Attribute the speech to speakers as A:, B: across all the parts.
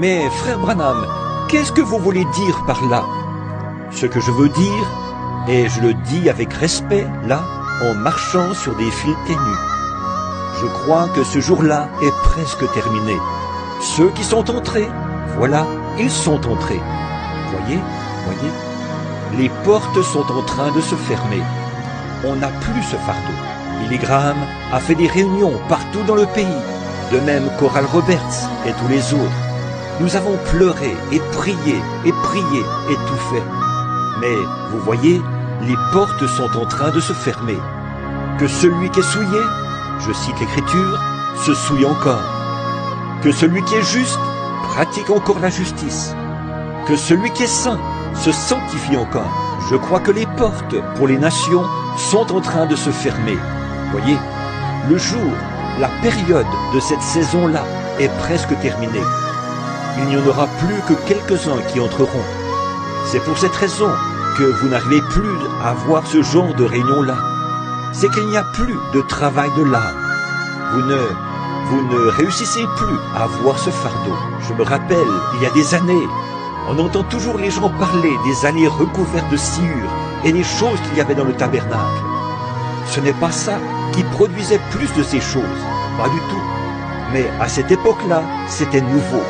A: Mais frère Branham, qu'est-ce que vous voulez dire par là? Ce que je veux dire, et je le dis avec respect, là, en marchant sur des fils ténus. Je crois que ce jour-là est presque terminé. Ceux qui sont entrés, voilà, ils sont entrés. Voyez, les portes sont en train de se fermer. On n'a plus ce fardeau. Billy Graham a fait des réunions partout dans le pays, de même qu'Oral Roberts et tous les autres. Nous avons pleuré et prié et tout fait. Mais, vous voyez, les portes sont en train de se fermer. Que celui qui est souillé, je cite l'Écriture, se souille encore. Que celui qui est juste pratique encore la justice. Que celui qui est saint se sanctifie encore. Je crois que les portes pour les nations sont en train de se fermer. Voyez, le jour, la période de cette saison-là est presque terminée. Il n'y en aura plus que quelques-uns qui entreront. C'est pour cette raison que vous n'arrivez plus à voir ce genre de réunion-là. C'est qu'il n'y a plus de travail de l'âme. Vous ne réussissez plus à voir ce fardeau. Je me rappelle, il y a des années, on entend toujours les gens parler des allées recouvertes de sciure et des choses qu'il y avait dans le tabernacle. Ce n'est pas ça qui produisait plus de ces choses, pas du tout. Mais à cette époque-là, c'était nouveau.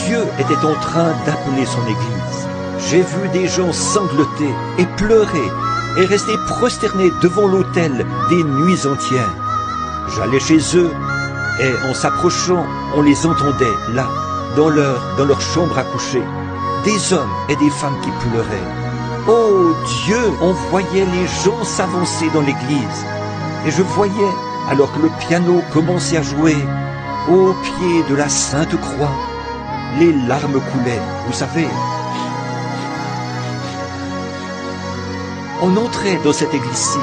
A: Dieu était en train d'appeler son Église. J'ai vu des gens sangloter et pleurer et rester prosternés devant l'autel des nuits entières. J'allais chez eux et en s'approchant, on les entendait là, dans leur chambre à coucher. Des hommes et des femmes qui pleuraient. Oh Dieu, on voyait les gens s'avancer dans l'église. Et je voyais, alors que le piano commençait à jouer, au pied de la Sainte Croix, les larmes coulaient, vous savez. On entrait dans cette église-ci,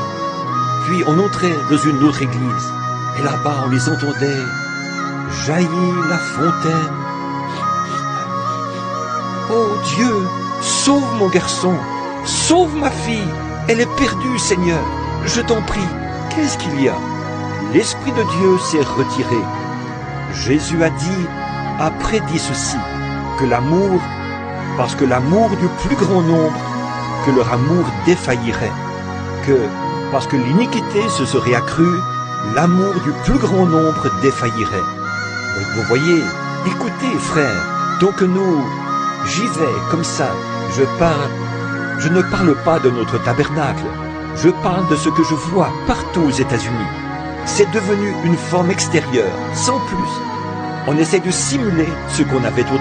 A: puis on entrait dans une autre église, et là-bas on les entendait, jaillit la fontaine. Oh Dieu, sauve mon garçon, sauve ma fille, elle est perdue, Seigneur, je t'en prie. Qu'est-ce qu'il y a? L'Esprit de Dieu s'est retiré. Jésus a prédit ceci, que l'amour, parce que l'amour du plus grand nombre, que leur amour défaillirait, que, parce que l'iniquité se serait accrue, l'amour du plus grand nombre défaillirait. Vous voyez, écoutez, frères, donc j'y vais comme ça, je ne parle pas de notre tabernacle, je parle de ce que je vois partout aux États-Unis. C'est devenu une forme extérieure, sans plus. On essaie de simuler ce qu'on avait autrefois.